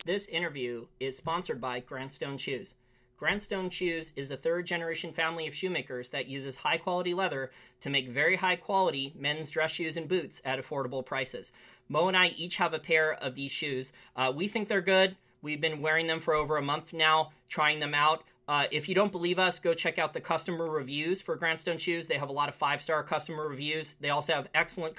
This interview is sponsored by Grantstone Shoes. Grantstone Shoes is a third-generation family of shoemakers that uses high-quality leather to make very high-quality men's dress shoes and boots at affordable prices. Mo and I each have a pair of these shoes. We think they're good. We've been wearing them for over a month now, trying them out. If you don't believe us, go check out the customer reviews for Grantstone Shoes. They have a lot of 5-star customer reviews. They also have excellent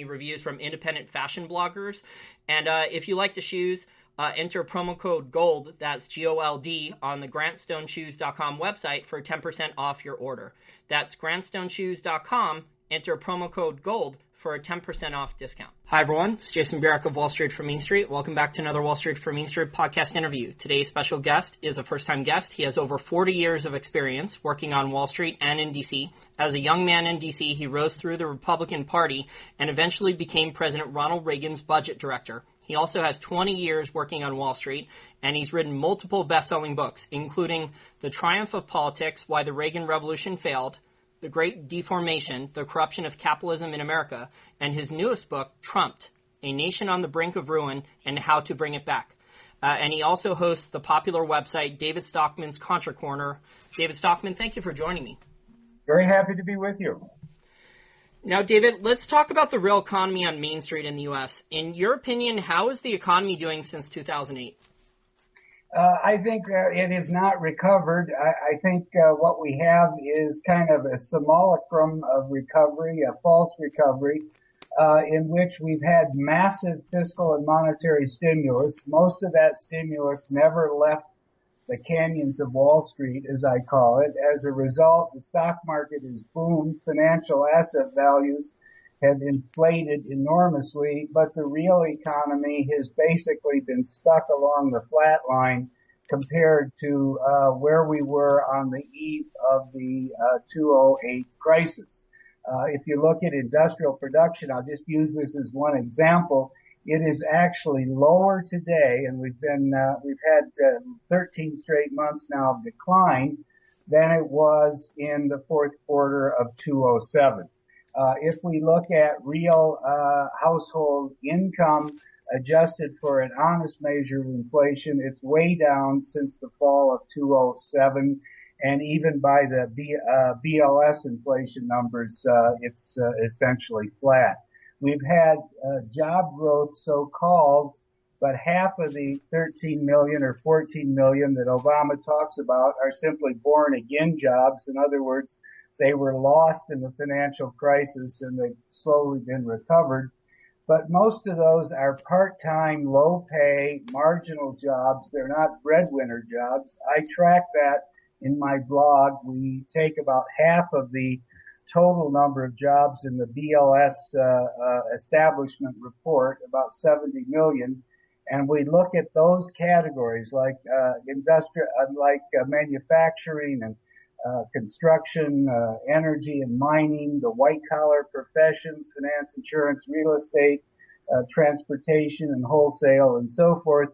reviews from independent fashion bloggers. And if you like the shoes, enter promo code GOLD, that's GOLD, on the grantstoneshoes.com website for 10% off your order. That's grantstoneshoes.com, enter promo code GOLD for a 10% off discount. Hi, everyone. It's Jason Barrick of Wall Street for Main Street. Welcome back to another Wall Street for Main Street podcast interview. Today's special guest is a first-time guest. He has over 40 years of experience working on Wall Street and in D.C. As a young man in D.C., he rose through the Republican Party and eventually became President Ronald Reagan's budget director. He also has 20 years working on Wall Street, and he's written multiple best-selling books, including The Triumph of Politics, Why the Reagan Revolution Failed, The Great Deformation, The Corruption of Capitalism in America, and his newest book, Trumped, A Nation on the Brink of Ruin and How to Bring It Back. And he also hosts the popular website, David Stockman's Contra Corner. David Stockman, thank you for joining me. Very happy to be with you. Now, David, let's talk about the real economy on Main Street in the U.S. In your opinion, how is the economy doing since 2008? I think it has not recovered. I think what we have is kind of a simulacrum of recovery, a false recovery, in which we've had massive fiscal and monetary stimulus. Most of that stimulus never left the canyons of Wall Street, as I call it. As a result, the stock market has boomed. Financial asset values have inflated enormously, but the real economy has basically been stuck along the flat line compared to where we were on the eve of the 2008 crisis. If you look at industrial production, I'll just use this as one example. It is actually lower today, and we've had 13 straight months now of decline than it was in the fourth quarter of 2007. If we look at real household income adjusted for an honest measure of inflation, it's way down since the fall of 2007, and even by the BLS inflation numbers, it's essentially flat. We've had job growth, so-called, but half of the 13 million or 14 million that Obama talks about are simply born-again jobs. In other words, they were lost in the financial crisis and they've slowly been recovered. But most of those are part-time, low-pay, marginal jobs. They're not breadwinner jobs. I track that in my blog. We take about half of the total number of jobs in the BLS establishment report, about 70 million, and we look at those categories like manufacturing and construction, energy and mining, the white-collar professions, finance, insurance, real estate, transportation and wholesale and so forth.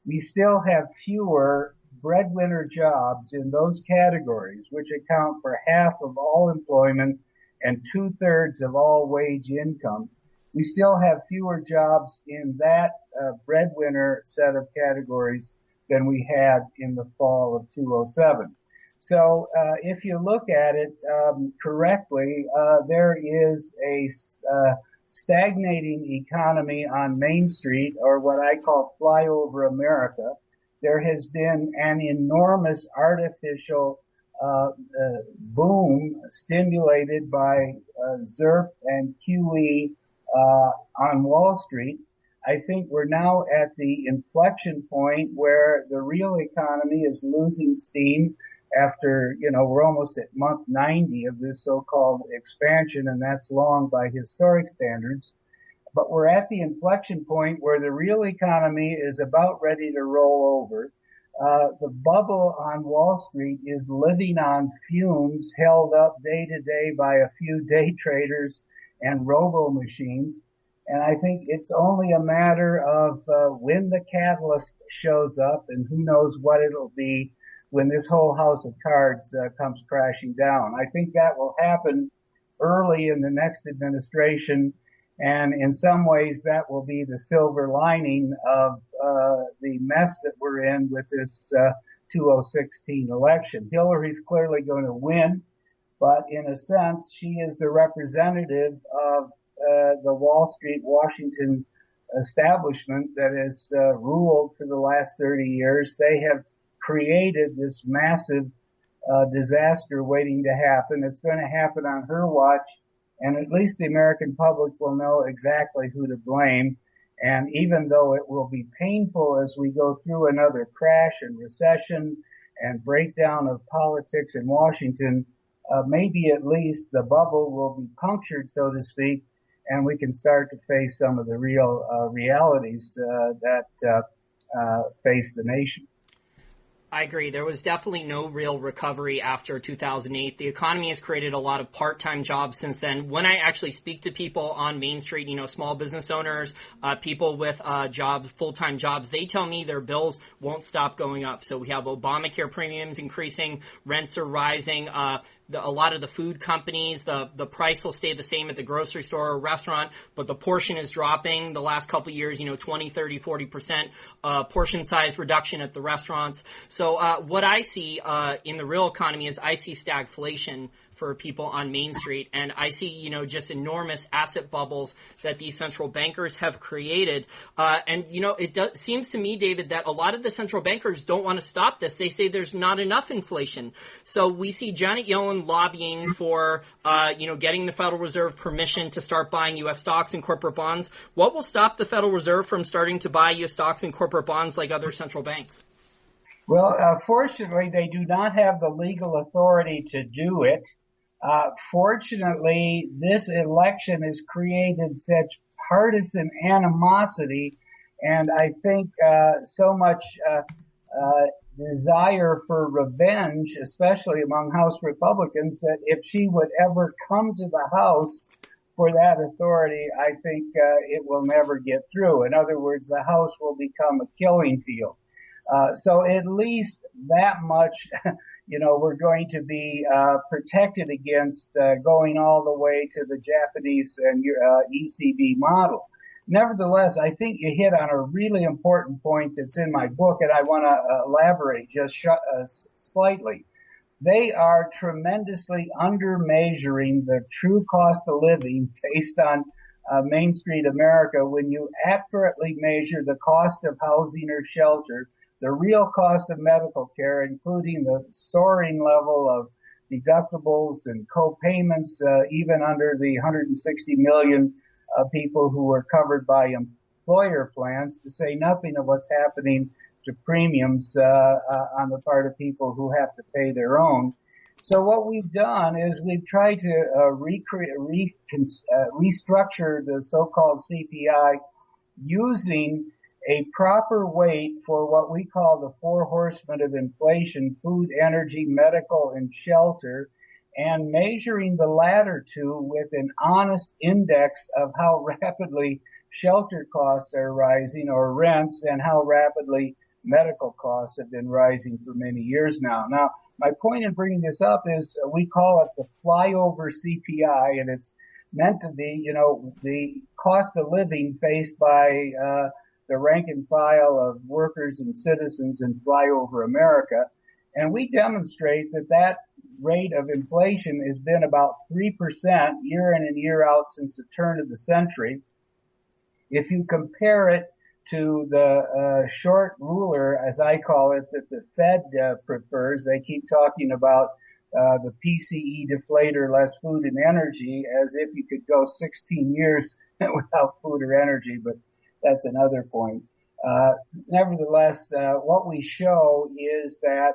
We still have fewer breadwinner jobs in those categories, which account for half of all employment and 2/3 of all wage income. We still have fewer jobs in that breadwinner set of categories than we had in the fall of 2007. So if you look at it correctly, there is a stagnating economy on Main Street, or what I call flyover America. There has been an enormous artificial boom stimulated by ZIRP and QE on Wall Street. I think we're now at the inflection point where the real economy is losing steam after, we're almost at month 90 of this so-called expansion, and that's long by historic standards. But we're at the inflection point where the real economy is about ready to roll over. The bubble on Wall Street is living on fumes held up day to day by a few day traders and robo machines. And I think it's only a matter of when the catalyst shows up, and who knows what it'll be when this whole house of cards comes crashing down. I think that will happen early in the next administration, and in some ways that will be the silver lining of the mess that we're in with this 2016 election. Hillary's clearly going to win, but in a sense, she is the representative of the Wall Street, Washington establishment that has ruled for the last 30 years. They have created this massive disaster waiting to happen. It's going to happen on her watch, and at least the American public will know exactly who to blame. And even though it will be painful as we go through another crash and recession and breakdown of politics in Washington, maybe at least the bubble will be punctured, so to speak, and we can start to face some of the real realities that face the nation. I agree. There was definitely no real recovery after 2008. The economy has created a lot of part-time jobs since then. When I actually speak to people on Main Street, small business owners, people with jobs, full-time jobs, they tell me their bills won't stop going up. So we have Obamacare premiums increasing, rents are rising, a lot of the food companies, the price will stay the same at the grocery store or restaurant, but the portion is dropping the last couple of years, 20, 30, 40% portion size reduction at the restaurants. So what I see in the real economy is I see stagflation for people on Main Street, and I see, just enormous asset bubbles that these central bankers have created. It seems to me, David, that a lot of the central bankers don't want to stop this. They say there's not enough inflation. So we see Janet Yellen lobbying for, getting the Federal Reserve permission to start buying U.S. stocks and corporate bonds. What will stop the Federal Reserve from starting to buy U.S. stocks and corporate bonds like other central banks? Well, fortunately, they do not have the legal authority to do it. Fortunately, this election has created such partisan animosity and I think so much desire for revenge, especially among House Republicans, that if she would ever come to the House for that authority, I think it will never get through. In other words, the House will become a killing field. So at least that much, we're going to be protected against going all the way to the Japanese and ECB model. Nevertheless, I think you hit on a really important point that's in my book, and I want to elaborate just slightly. They are tremendously undermeasuring the true cost of living based on Main Street America when you accurately measure the cost of housing or shelter, the real cost of medical care, including the soaring level of deductibles and co-payments, even under the 160 million people who are covered by employer plans, to say nothing of what's happening to premiums on the part of people who have to pay their own. So what we've done is we've tried to restructure the so-called CPI using a proper weight for what we call the four horsemen of inflation: food, energy, medical, and shelter, and measuring the latter two with an honest index of how rapidly shelter costs are rising, or rents, and how rapidly medical costs have been rising for many years now. Now, my point in bringing this up is we call it the flyover CPI, and it's meant to be, the cost of living faced by the rank and file of workers and citizens in flyover America. And we demonstrate that rate of inflation has been about 3% year in and year out since the turn of the century. If you compare it to the short ruler, as I call it, that the Fed prefers, they keep talking about the PCE deflator, less food and energy, as if you could go 16 years without food or energy, but that's another point. Nevertheless, what we show is that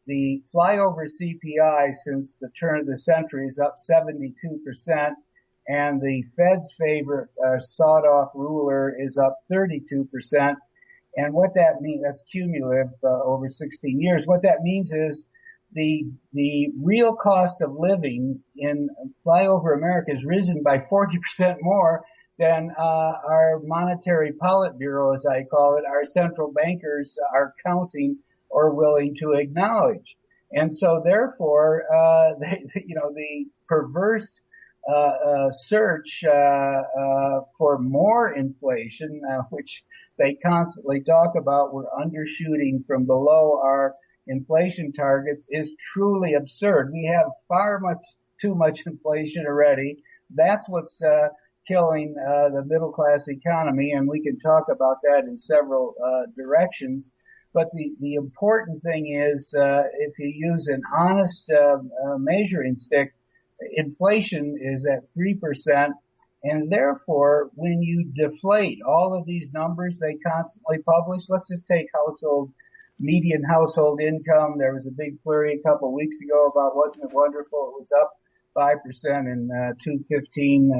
the flyover CPI since the turn of the century is up 72%, and the Fed's favorite sawed-off ruler is up 32%. And what that means, that's cumulative over 16 years. What that means is the real cost of living in flyover America has risen by 40% more than our monetary Politburo, as I call it, our central bankers are counting or willing to acknowledge. And so therefore, the perverse search for more inflation, which they constantly talk about we're undershooting from below our inflation targets is truly absurd. We have too much inflation already. That's what's killing the middle class economy, and we can talk about that in several directions. But the important thing is, if you use an honest measuring stick, inflation is at 3%, and therefore, when you deflate all of these numbers they constantly publish, let's just take median household income. There was a big flurry a couple of weeks ago about, wasn't it wonderful? It was up 5% in 2015,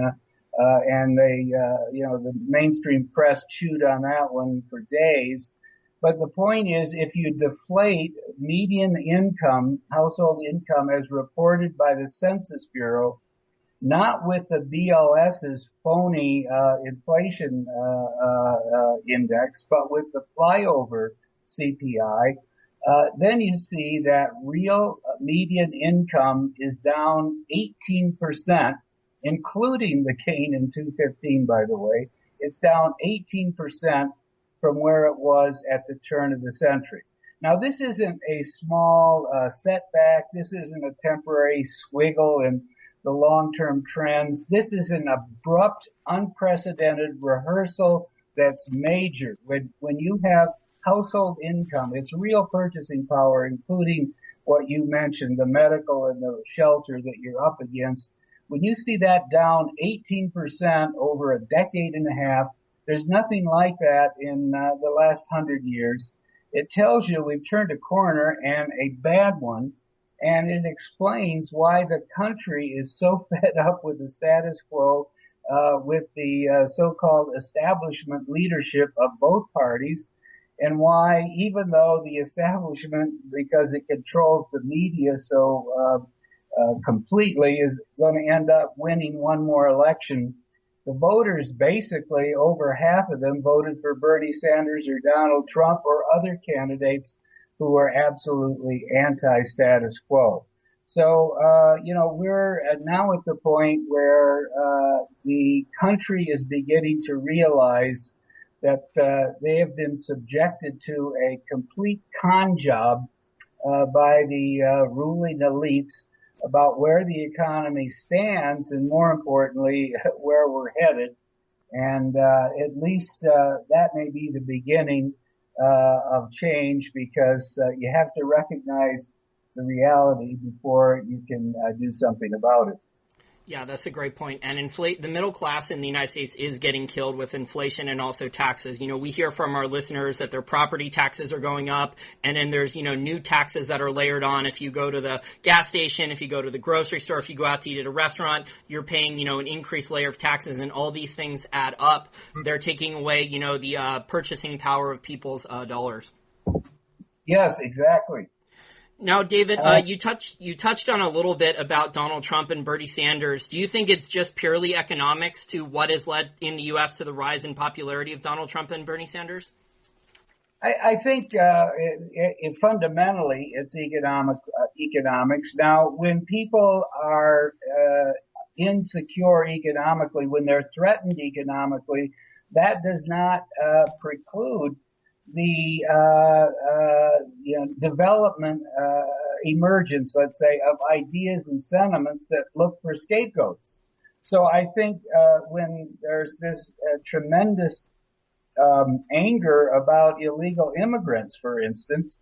and the mainstream press chewed on that one for days. But the point is, if you deflate median income, household income as reported by the Census Bureau, not with the BLS's phony inflation index, but with the flyover CPI, then you see that real median income is down 18%, including the gain in 2015, by the way. It's down 18% from where it was at the turn of the century. Now, this isn't a small setback. This isn't a temporary swiggle in the long-term trends. This is an abrupt, unprecedented rehearsal that's major. When you have household income, its real purchasing power, including what you mentioned, the medical and the shelter that you're up against, when you see that down 18% over a decade and a half, there's nothing like that in the last 100 years. It tells you we've turned a corner, and a bad one, and it explains why the country is so fed up with the status quo, with the so-called establishment leadership of both parties, and why, even though the establishment, because it controls the media so completely, is going to end up winning one more election, the voters, basically over half of them, voted for Bernie Sanders or Donald Trump or other candidates who are absolutely anti-status quo. So, we're now at the point where the country is beginning to realize that they have been subjected to a complete con job by the ruling elites about where the economy stands, and more importantly, where we're headed. And at least that may be the beginning of change, because you have to recognize the reality before you can do something about it. Yeah, that's a great point. And the middle class in the United States is getting killed with inflation and also taxes. We hear from our listeners that their property taxes are going up, and then there's, new taxes that are layered on. If you go to the gas station, if you go to the grocery store, if you go out to eat at a restaurant, you're paying, an increased layer of taxes, and all these things add up. They're taking away, the purchasing power of people's dollars. Yes, exactly. Now, David, you touched on a little bit about Donald Trump and Bernie Sanders. Do you think it's just purely economics to what has led in the U.S. to the rise in popularity of Donald Trump and Bernie Sanders? I think fundamentally it's economics. Now, when people are insecure economically, when they're threatened economically, that does not preclude the development, emergence, let's say, of ideas and sentiments that look for scapegoats. So I think when there's this tremendous anger about illegal immigrants, for instance,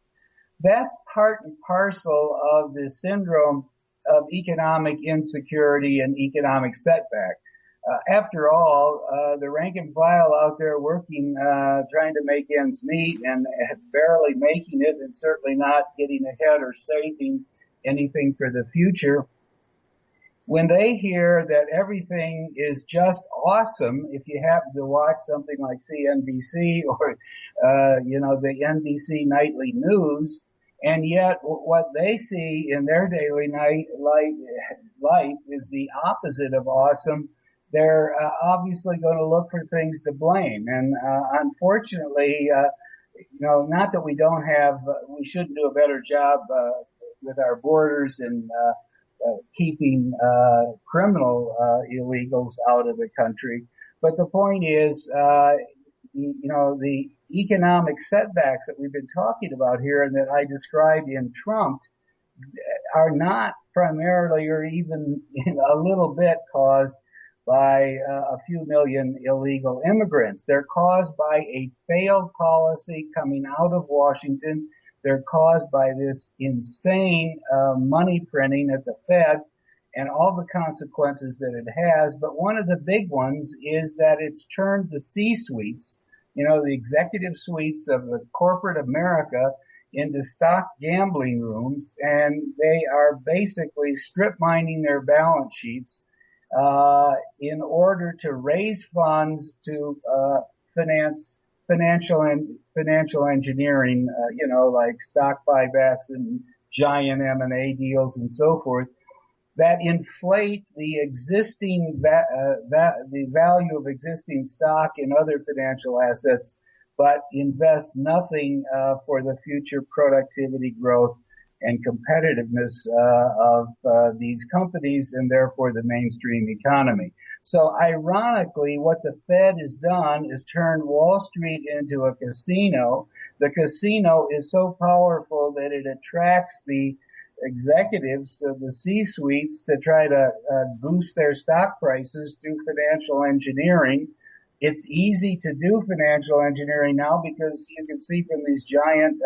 that's part and parcel of the syndrome of economic insecurity and economic setback. After all, the rank and file out there working, trying to make ends meet and barely making it, and certainly not getting ahead or saving anything for the future, when they hear that everything is just awesome, if you happen to watch something like CNBC or, the NBC nightly news, and yet what they see in their daily life is the opposite of awesome, they're obviously going to look for things to blame. And unfortunately, not that we shouldn't do a better job with our borders and keeping criminal illegals out of the country. But the point is, the economic setbacks that we've been talking about here and that I described in Trump are not primarily or even a little bit caused by a few million illegal immigrants. They're caused by a failed policy coming out of Washington. They're caused by this insane money printing at the Fed and all the consequences that it has. But one of the big ones is that it's turned the C-suites, the executive suites of the corporate America, into stock gambling rooms, and they are basically strip mining their balance sheets in order to raise funds to finance financial engineering, like stock buybacks and giant M&A deals and so forth, that inflate the existing the value of existing stock and other financial assets, but invest nothing for the future productivity growth and competitiveness of these companies and therefore the mainstream economy. So ironically, what the Fed has done is turned Wall Street into a casino. The casino is so powerful that it attracts the executives of the C-suites to try to boost their stock prices through financial engineering. It's easy to do financial engineering now because you can see from these giant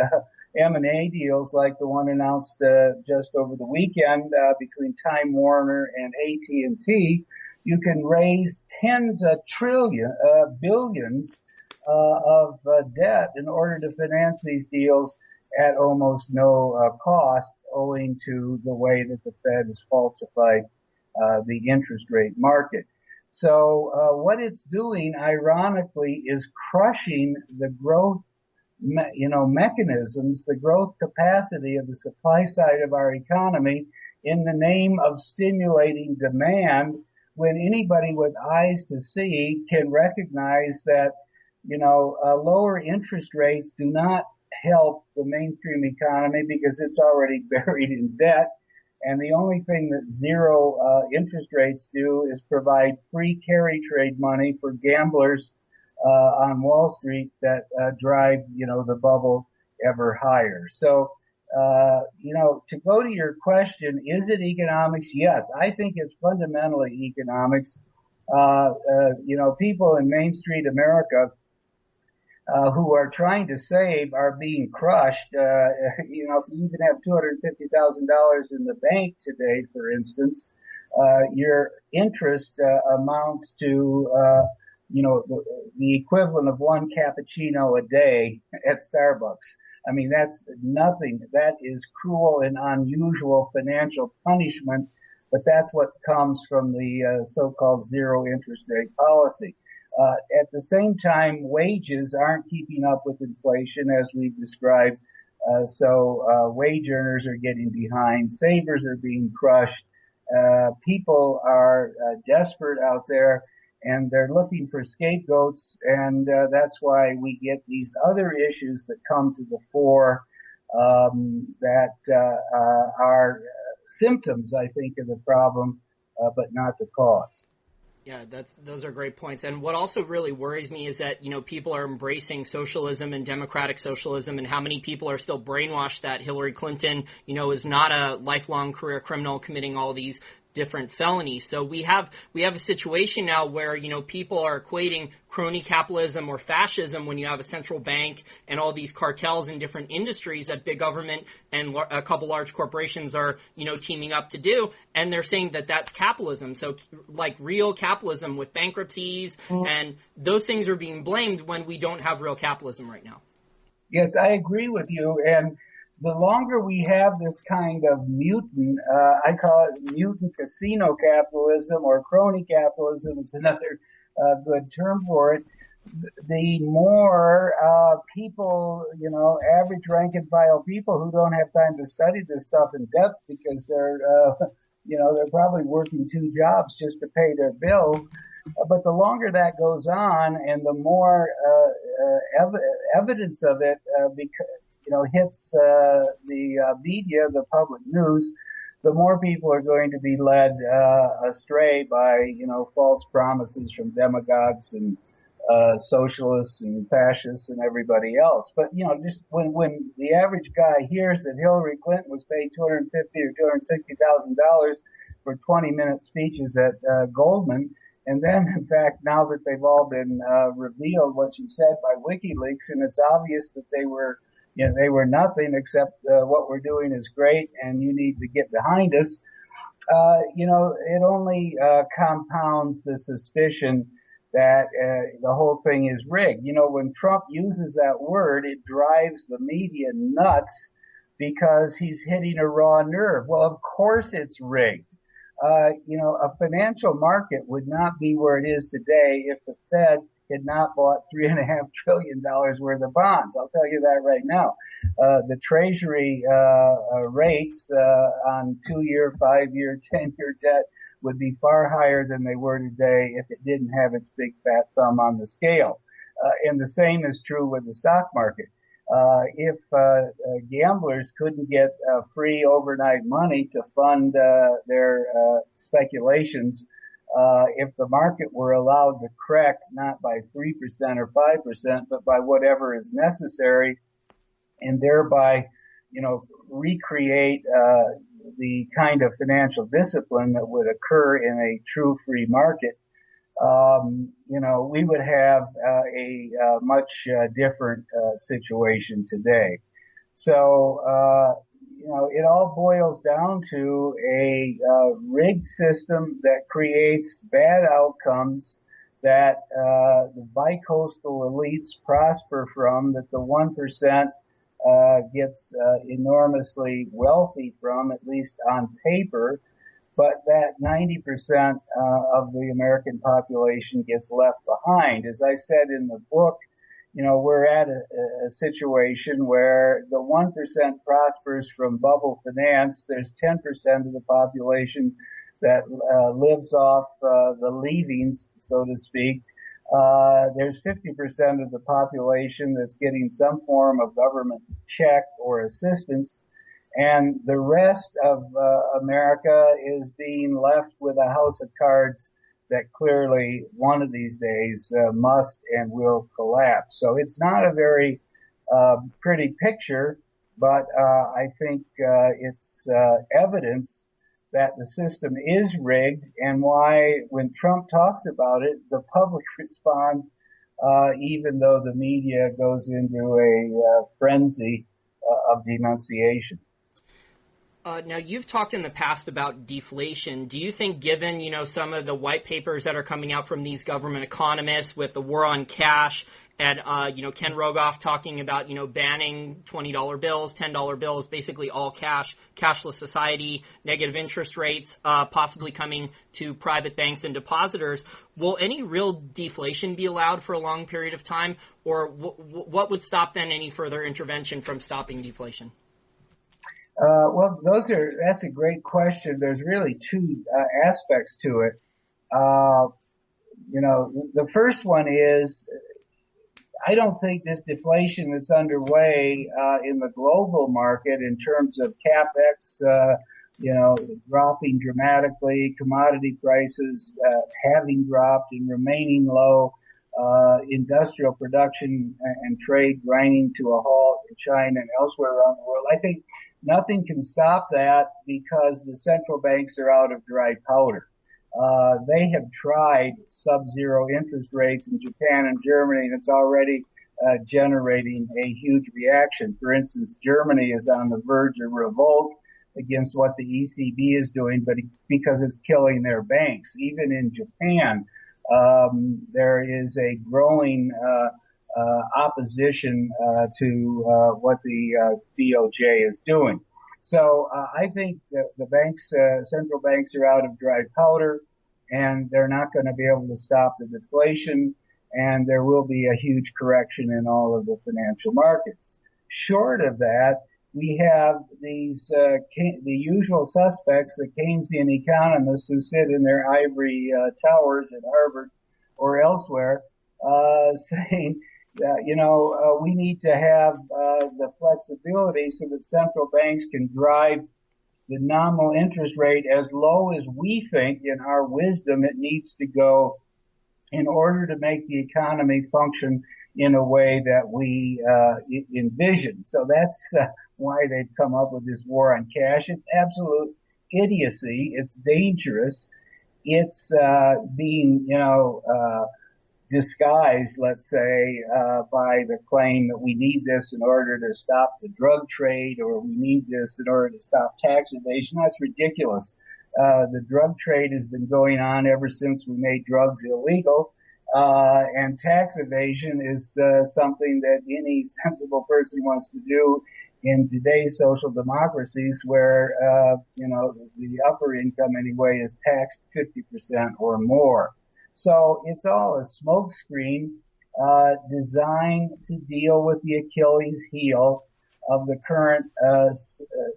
M&A deals like the one announced just over the weekend between Time Warner and AT&T, you can raise tens of billions of debt in order to finance these deals at almost no cost, owing to the way that the Fed has falsified the interest rate market. So what it's doing, ironically, is crushing the growth mechanisms, the growth capacity of the supply side of our economy in the name of stimulating demand, when anybody with eyes to see can recognize that, lower interest rates do not help the mainstream economy because it's already buried in debt. And the only thing that zero interest rates do is provide free carry trade money for gamblers on Wall Street that drive, the bubble ever higher. So, to go to your question, is it economics? Yes, I think it's fundamentally economics. People in Main Street America who are trying to save are being crushed. If you even have $250,000 in the bank today, for instance, your interest amounts to the equivalent of one cappuccino a day at Starbucks. I mean, that's nothing. That is cruel and unusual financial punishment, but that's what comes from the so-called zero interest rate policy. At the same time, wages aren't keeping up with inflation, as we've described. So wage earners are getting behind. Savers are being crushed. People are desperate out there, and they're looking for scapegoats. And that's why we get these other issues that come to the fore that are symptoms, I think, of the problem, but not the cause. Yeah, those are great points. And what also really worries me is that, people are embracing socialism and democratic socialism, and how many people are still brainwashed that Hillary Clinton, is not a lifelong career criminal committing all these different felonies. So we have a situation now where, people are equating crony capitalism or fascism when you have a central bank and all these cartels in different industries that big government and a couple large corporations are, teaming up to do. And they're saying that that's capitalism. So like real capitalism with bankruptcies and those things are being blamed when we don't have real capitalism right now. Yes, I agree with you. And the longer we have this kind of mutant, I call it mutant casino capitalism or crony capitalism is another good term for it, the more people, average rank and file people who don't have time to study this stuff in depth because they're probably working two jobs just to pay their bills. But the longer that goes on and the more evidence of it hits the media, the public news, the more people are going to be led astray by false promises from demagogues and socialists and fascists and everybody else. But, just when the average guy hears that Hillary Clinton was paid $250,000 or $260,000 for 20-minute speeches at Goldman, and then, in fact, now that they've all been revealed what she said by WikiLeaks, and it's obvious that they were nothing except what we're doing is great, and you need to get behind us. It only compounds the suspicion that the whole thing is rigged. When Trump uses that word, it drives the media nuts because he's hitting a raw nerve. Well, of course it's rigged. A financial market would not be where it is today if the Fed had not bought $3.5 trillion worth of bonds. I'll tell you that right now. The Treasury rates on 2-year, 5-year, 10-year debt would be far higher than they were today if it didn't have its big fat thumb on the scale. And the same is true with the stock market. If gamblers couldn't get free overnight money to fund their speculations, if the market were allowed to correct not by 3% or 5%, but by whatever is necessary, and thereby, recreate the kind of financial discipline that would occur in a true free market, we would have a much different situation today. So, it all boils down to a rigged system that creates bad outcomes that the bicoastal elites prosper from, that the 1% gets enormously wealthy from, at least on paper, but that 90% of the American population gets left behind. As I said in the book, we're at a situation where the 1% prospers from bubble finance. There's 10% of the population that lives off the leavings, so to speak. There's 50% of the population that's getting some form of government check or assistance. And the rest of America is being left with a house of cards that clearly one of these days must and will collapse. So it's not a very pretty picture, but I think it's evidence that the system is rigged, and why when Trump talks about it, the public responds, even though the media goes into a frenzy of denunciation. Now, you've talked in the past about deflation. Do you think, given, some of the white papers that are coming out from these government economists with the war on cash and, Ken Rogoff talking about, banning $20 bills, $10 bills, basically all cash, cashless society, negative interest rates, possibly coming to private banks and depositors, will any real deflation be allowed for a long period of time? Or what would stop then any further intervention from stopping deflation? Well, that's a great question. There's really two aspects to it. The first one is, I don't think this deflation that's underway in the global market in terms of capex, dropping dramatically, commodity prices having dropped and remaining low, industrial production and trade grinding to a halt in China and elsewhere around the world. I think nothing can stop that because the central banks are out of dry powder. They have tried sub-zero interest rates in Japan and Germany, and it's already generating a huge reaction. For instance, Germany is on the verge of revolt against what the ECB is doing, but because it's killing their banks. Even in Japan, there is a growing opposition to what the BOJ is doing. So I think that the banks, central banks, are out of dry powder, and they're not going to be able to stop the deflation, and there will be a huge correction in all of the financial markets. Short of that, we have these the usual suspects, the Keynesian economists who sit in their ivory towers at Harvard or elsewhere, saying that, we need to have the flexibility so that central banks can drive the nominal interest rate as low as we think, in our wisdom, it needs to go in order to make the economy function in a way that we envision. So that's why they've come up with this war on cash. It's absolute idiocy. It's dangerous. It's being, disguised, let's say, by the claim that we need this in order to stop the drug trade, or we need this in order to stop tax evasion. That's ridiculous. The drug trade has been going on ever since we made drugs illegal. And tax evasion is something that any sensible person wants to do in today's social democracies, where the upper income anyway is taxed 50% or more. So it's all a smokescreen designed to deal with the Achilles heel of the current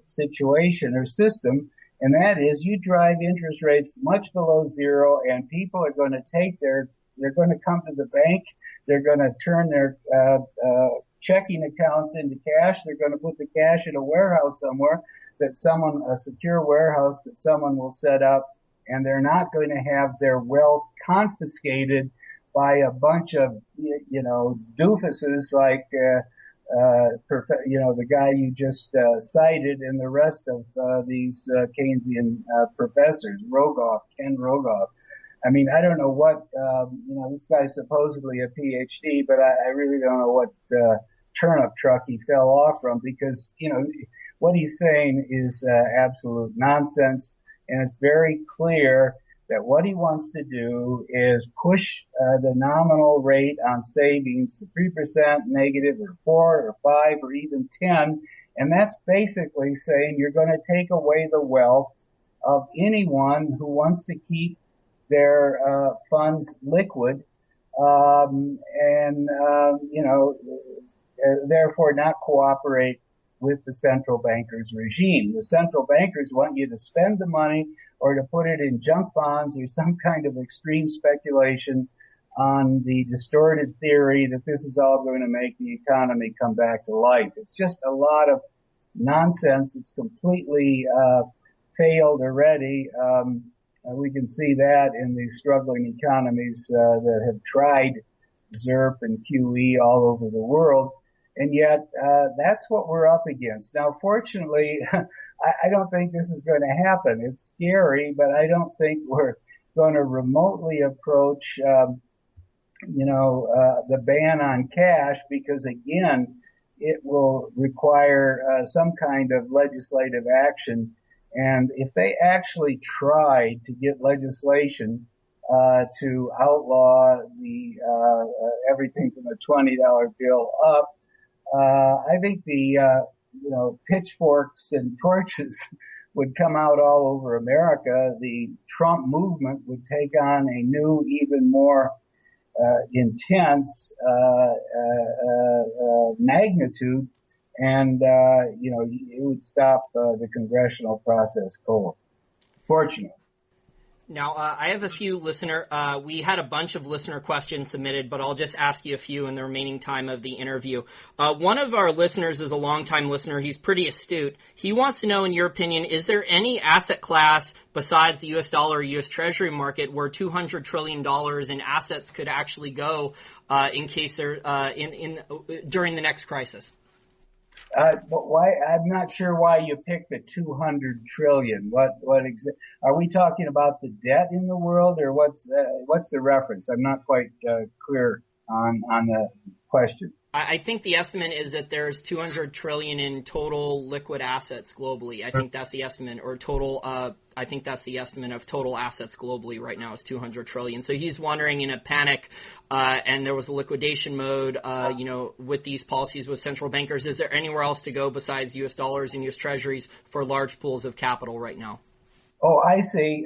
situation or system, and that is you drive interest rates much below zero, and people are going to they're going to come to the bank, they're going to turn their checking accounts into cash, they're going to put the cash in a warehouse somewhere, a secure warehouse that someone will set up, and they're not going to have their wealth confiscated by a bunch of, doofuses like, the guy you just cited, and the rest of these Keynesian professors, Ken Rogoff. I mean, I don't know what, this guy's supposedly a PhD, but I really don't know what turnip truck he fell off from, because, what he's saying is absolute nonsense. And it's very clear that what he wants to do is push the nominal rate on savings to 3% negative, or 4 or 5 or even 10. And that's basically saying you're going to take away the wealth of anyone who wants to keep their funds liquid, therefore not cooperate with the central bankers regime. The central bankers want you to spend the money or to put it in junk bonds or some kind of extreme speculation on the distorted theory that this is all going to make the economy come back to life. It's just a lot of nonsense. It's completely failed already. We can see that in the struggling economies that have tried ZERP and QE all over the world. And yet, that's what we're up against. Now, fortunately, I don't think this is going to happen. It's scary, but I don't think we're going to remotely approach, the ban on cash, because again, it will require some kind of legislative action. And if they actually tried to get legislation to outlaw the everything from a $20 bill up, I think the pitchforks and torches would come out all over America. The Trump movement would take on a new, even more intense magnitude, and it would stop the congressional process cold. Fortunately. Now, I have a few we had a bunch of listener questions submitted, but I'll just ask you a few in the remaining time of the interview. One of our listeners is a longtime listener. He's pretty astute. He wants to know, in your opinion, is there any asset class besides the U.S. dollar or U.S. Treasury market where $200 trillion in assets could actually go in case during the next crisis? Why? I'm not sure why you picked the 200 trillion. Are we talking about the debt in the world, or what's the reference? I'm not quite clear on the question. I think the estimate is that there's 200 trillion in total liquid assets globally. I think that's the estimate, or total. I think that's the estimate of total assets globally right now is 200 trillion. So he's wondering, in a panic, and there was a liquidation mode, with these policies with central bankers, is there anywhere else to go besides U.S. dollars and U.S. Treasuries for large pools of capital right now? Oh, I see.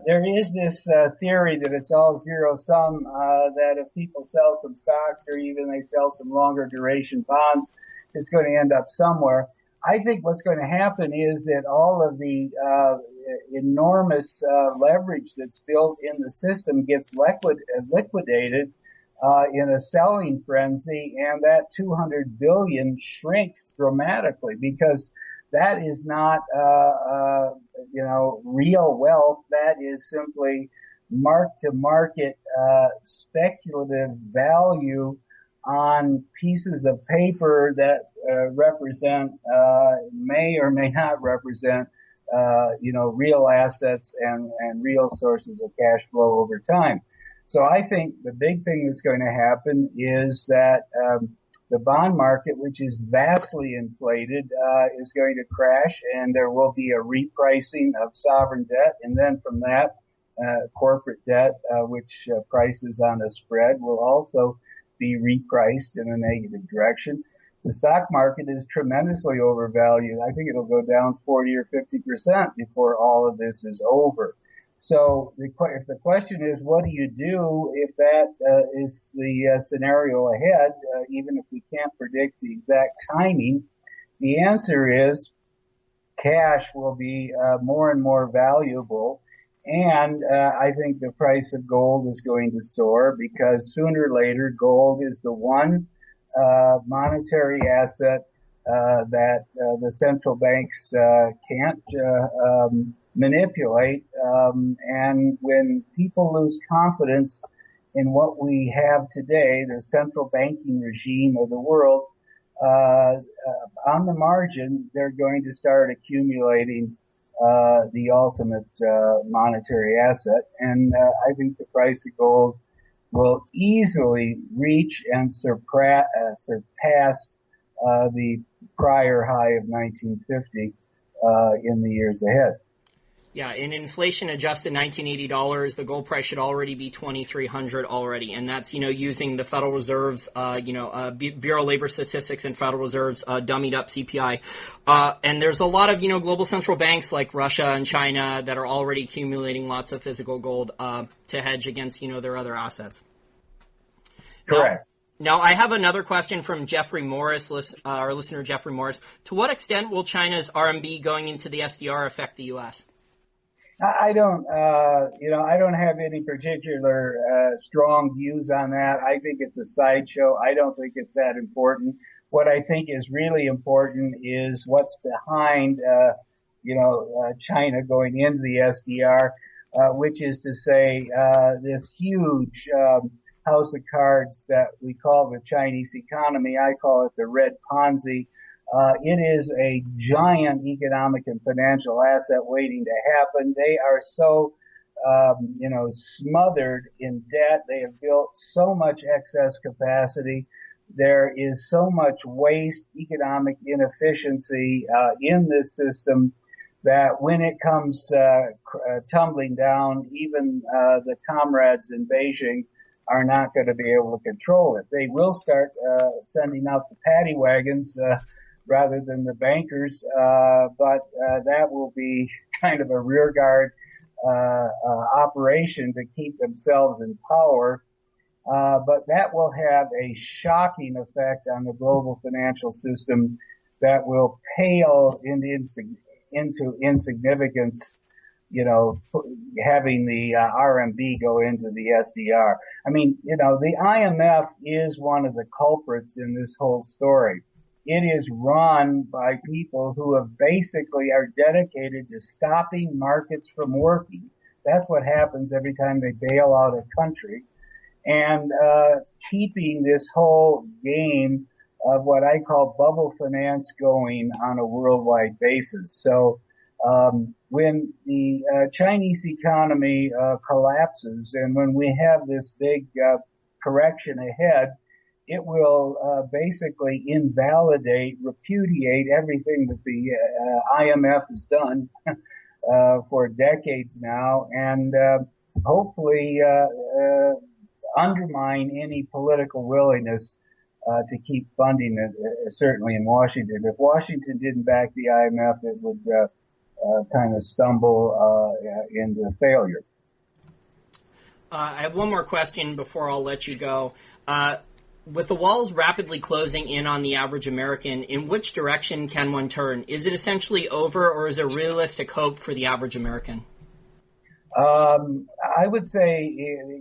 There is this theory that it's all zero sum, that if people sell some stocks or even they sell some longer duration bonds, it's going to end up somewhere. I think what's going to happen is that all of the enormous leverage that's built in the system gets liquidated in a selling frenzy, and that 200 billion shrinks dramatically, because that is not real wealth. That is simply mark-to-market speculative value on pieces of paper that may or may not represent real assets and real sources of cash flow over time. So I think the big thing that's going to happen is that the bond market, which is vastly inflated, is going to crash, and there will be a repricing of sovereign debt, and then from that, corporate debt, which prices on a spread, will also be repriced in a negative direction. The stock market is tremendously overvalued. I think it'll go down 40 or 50% before all of this is over. So if the question is, what do you do if that is the scenario ahead, even if we can't predict the exact timing, the answer is cash will be more and more valuable. And I think the price of gold is going to soar because sooner or later gold is the one monetary asset that the central banks can't manipulate. And when people lose confidence in what we have today, the central banking regime of the world, on the margin, they're going to start accumulating the ultimate monetary asset. And I think the price of gold will easily reach and surpass the prior high of 1950 in the years ahead. Yeah, in inflation adjusted $1980, the gold price should already be $2,300 already, and that's using the Federal Reserve's Bureau of Labor Statistics and Federal Reserve's dummied up CPI. And there's a lot of global central banks like Russia and China that are already accumulating lots of physical gold to hedge against their other assets. Correct. Now, I have another question from Jeffrey Morris, our listener Jeffrey Morris. To what extent will China's RMB going into the SDR affect the U.S.? I don't have any particular strong views on that. I think it's a sideshow. I don't think it's that important. What I think is really important is what's behind, China going into the SDR, which is to say, this huge house of cards that we call the Chinese economy. I call it the red Ponzi. It is a giant economic and financial asset waiting to happen. They are so, smothered in debt. They have built so much excess capacity. There is so much waste, economic inefficiency, in this system that when it comes, tumbling down, even, the comrades in Beijing are not going to be able to control it. They will start, sending out the paddy wagons, rather than the bankers, but that will be kind of a rearguard operation to keep themselves in power. But that will have a shocking effect on the global financial system that will pale into insignificance, having the RMB go into the SDR. I mean, the IMF is one of the culprits in this whole story. It is run by people who have basically are dedicated to stopping markets from working. That's what happens every time they bail out a country. And keeping this whole game of what I call bubble finance going on a worldwide basis. So when the Chinese economy collapses and when we have this big correction ahead, it will basically invalidate, repudiate everything that the IMF has done for decades now, and hopefully undermine any political willingness to keep funding it, certainly in Washington. If Washington didn't back the IMF, it would kind of stumble into failure. I have one more question before I'll let you go. With the walls rapidly closing in on the average American, in which direction can one turn? Is it essentially over, or is there realistic hope for the average American? I would say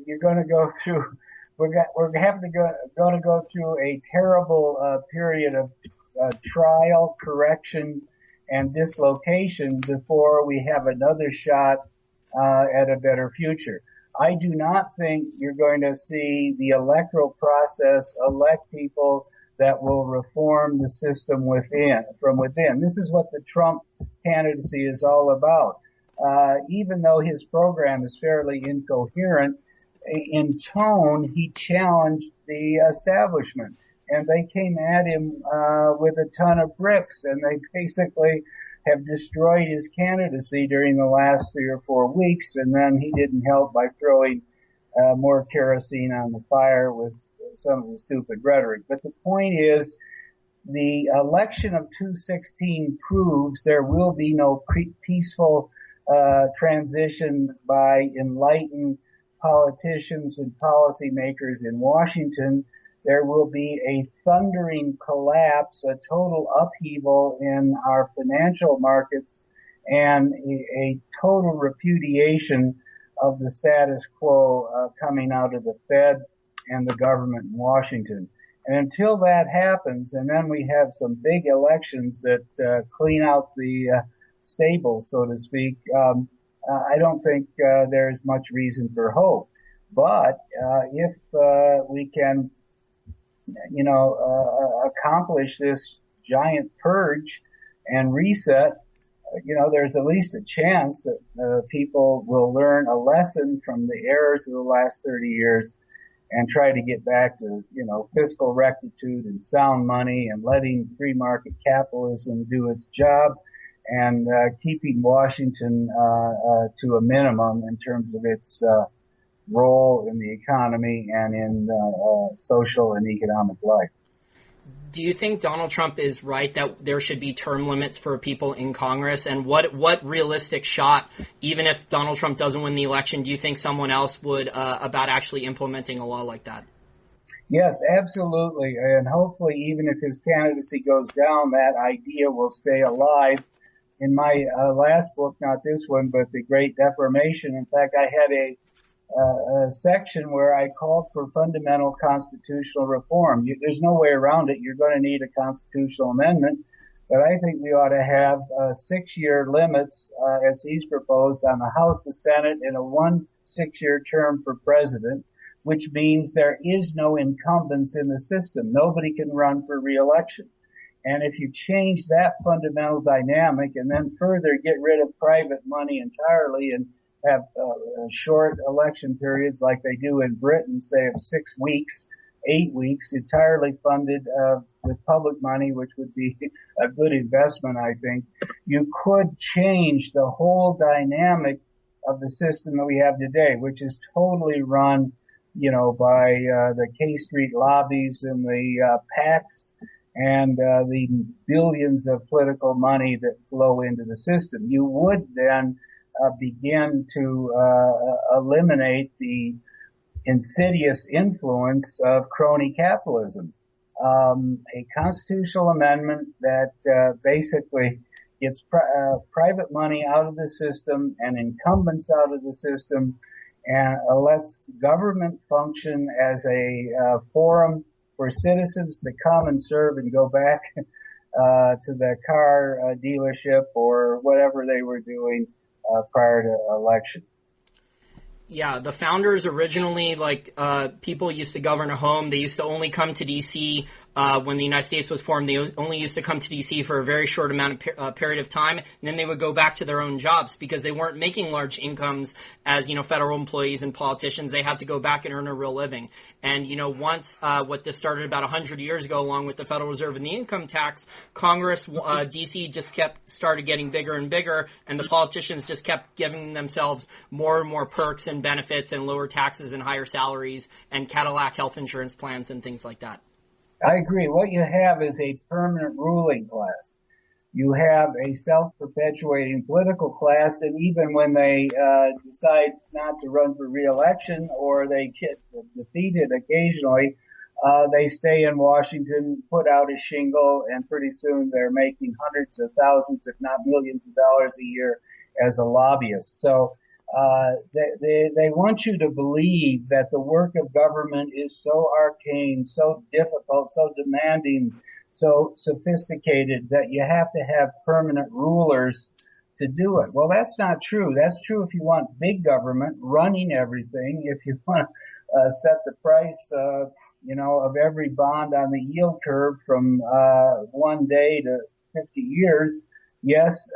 you're going to go through. Going to go through a terrible period of trial, correction, and dislocation before we have another shot at a better future. I do not think you're going to see the electoral process elect people that will reform the system from within. This is what the Trump candidacy is all about. Even though his program is fairly incoherent, in tone, he challenged the establishment. And they came at him with a ton of bricks, and they basically have destroyed his candidacy during the last 3 or 4 weeks, and then he didn't help by throwing more kerosene on the fire with some of the stupid rhetoric. But the point is, the election of 2016 proves there will be no peaceful transition by enlightened politicians and policymakers in Washington. There will be a thundering collapse, a total upheaval in our financial markets, and a total repudiation of the status quo coming out of the Fed and the government in Washington. And until that happens, and then we have some big elections that clean out the stable, so to speak, I don't think there's much reason for hope. But if we can accomplish this giant purge and reset, there's at least a chance that people will learn a lesson from the errors of the last 30 years and try to get back to, fiscal rectitude and sound money and letting free market capitalism do its job and keeping Washington to a minimum in terms of its role in the economy and in social and economic life. Do you think Donald Trump is right that there should be term limits for people in Congress? And what realistic shot, even if Donald Trump doesn't win the election, do you think someone else would about actually implementing a law like that? Yes, absolutely. And hopefully, even if his candidacy goes down, that idea will stay alive. In my last book, not this one, but The Great Deformation, in fact, I had a section where I called for fundamental constitutional reform. There's no way around it. You're going to need a constitutional amendment, but I think we ought to have 6-year limits, as he's proposed, on the House, the Senate, and a 1 6-year term for president, which means there is no incumbents in the system. Nobody can run for re-election. And if you change that fundamental dynamic and then further get rid of private money entirely and have short election periods like they do in Britain, say of 6 weeks, 8 weeks, entirely funded with public money, which would be a good investment, I think, you could change the whole dynamic of the system that we have today, which is totally run, by the K Street lobbies and the PACs and the billions of political money that flow into the system. You would then begin to eliminate the insidious influence of crony capitalism. A constitutional amendment that basically gets private money out of the system and incumbents out of the system and lets government function as a forum for citizens to come and serve and go back to the car dealership or whatever they were doing prior to election. Yeah, the founders originally, people used to govern a home. They used to only come to D.C. When the United States was formed. They only used to come to D.C. for a very short amount of period of time, and then they would go back to their own jobs because they weren't making large incomes as, federal employees and politicians. They had to go back and earn a real living. And, once what this started about 100 years ago, along with the Federal Reserve and the income tax, Congress, D.C. just started getting bigger and bigger, and the politicians just kept giving themselves more and more perks and benefits and lower taxes and higher salaries and Cadillac health insurance plans and things like that. I agree. What you have is a permanent ruling class. You have a self-perpetuating political class, and even when they decide not to run for re-election or they get defeated occasionally, they stay in Washington, put out a shingle, and pretty soon they're making hundreds of thousands, if not millions of dollars a year as a lobbyist. So they want you to believe that the work of government is so arcane, so difficult, so demanding, so sophisticated that you have to have permanent rulers to do it. Well, that's not true. That's true if you want big government running everything. If you want to set the price, of every bond on the yield curve from one day to 50 years, yes,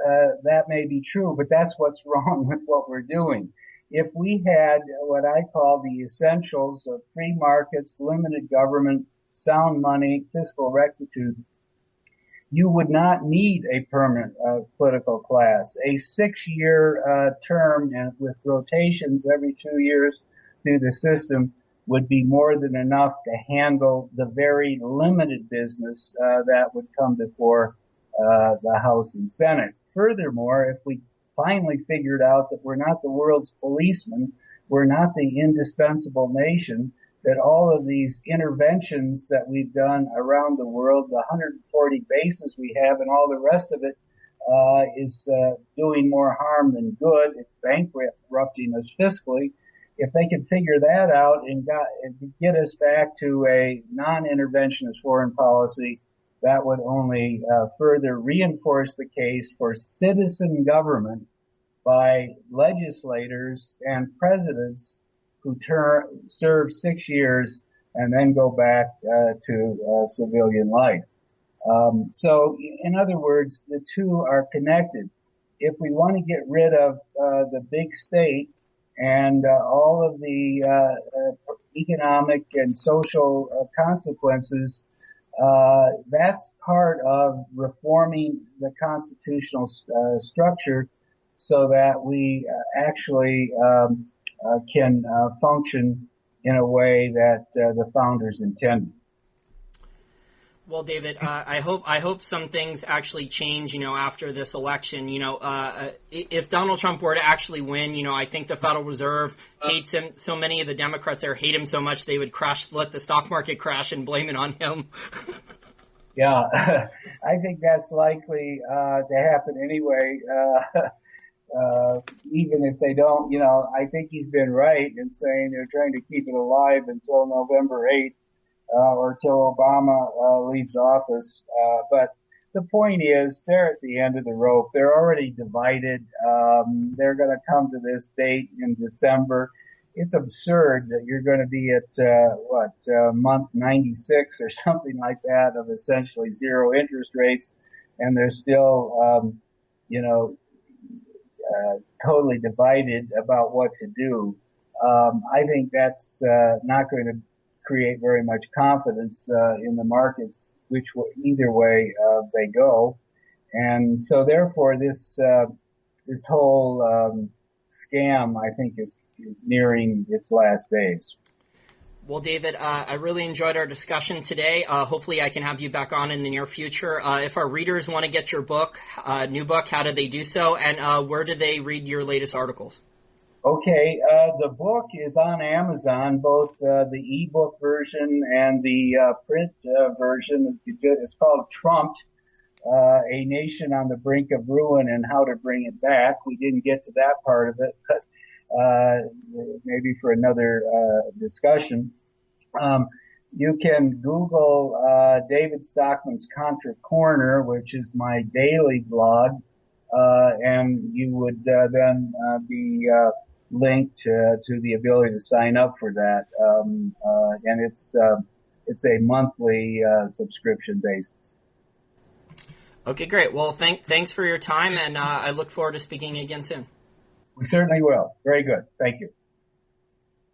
that may be true, but that's what's wrong with what we're doing. If we had what I call the essentials of free markets, limited government, sound money, fiscal rectitude, you would not need a permanent political class. A 6-year term and with rotations every 2 years through the system would be more than enough to handle the very limited business that would come before the House and Senate. Furthermore, if we finally figured out that we're not the world's policemen, we're not the indispensable nation, that all of these interventions that we've done around the world, the 140 bases we have and all the rest of it, is doing more harm than good. It's bankrupting us fiscally. If they could figure that out and get us back to a non-interventionist foreign policy, that would only further reinforce the case for citizen government by legislators and presidents who serve 6 years and then go back to civilian life. So, in other words, the two are connected. If we want to get rid of the big state and all of the economic and social consequences, that's part of reforming the constitutional structure so that we actually can function in a way that the founders intended. Well, David, I hope some things actually change, after this election. If Donald Trump were to actually win, I think the Federal Reserve hates him. So many of the Democrats there hate him so much they would let the stock market crash and blame it on him. Yeah, I think that's likely to happen anyway. Even if they don't, I think he's been right in saying they're trying to keep it alive until November 8th. Or till Obama leaves office. But the point is, they're at the end of the rope. They're already divided. They're going to come to this date in December. It's absurd that you're going to be at month 96 or something like that of essentially zero interest rates, and they're still, totally divided about what to do. I think that's not going to create very much confidence in the markets, which will either way they go, and so therefore this whole scam, I think, is nearing its last days. Well, David, I really enjoyed our discussion today. Hopefully, I can have you back on in the near future. If our readers want to get your book, new book, how do they do so, and where do they read your latest articles? Okay, the book is on Amazon, both the ebook version and the print version. It's called Trumped, A Nation on the Brink of Ruin and How to Bring It Back. We didn't get to that part of it, but maybe for another discussion. You can Google David Stockman's Contra Corner, which is my daily blog, and you would then be linked to the ability to sign up for that, and it's a monthly subscription basis. Okay, great. Well, thanks for your time, and I look forward to speaking again soon. We certainly will. Very good. Thank you.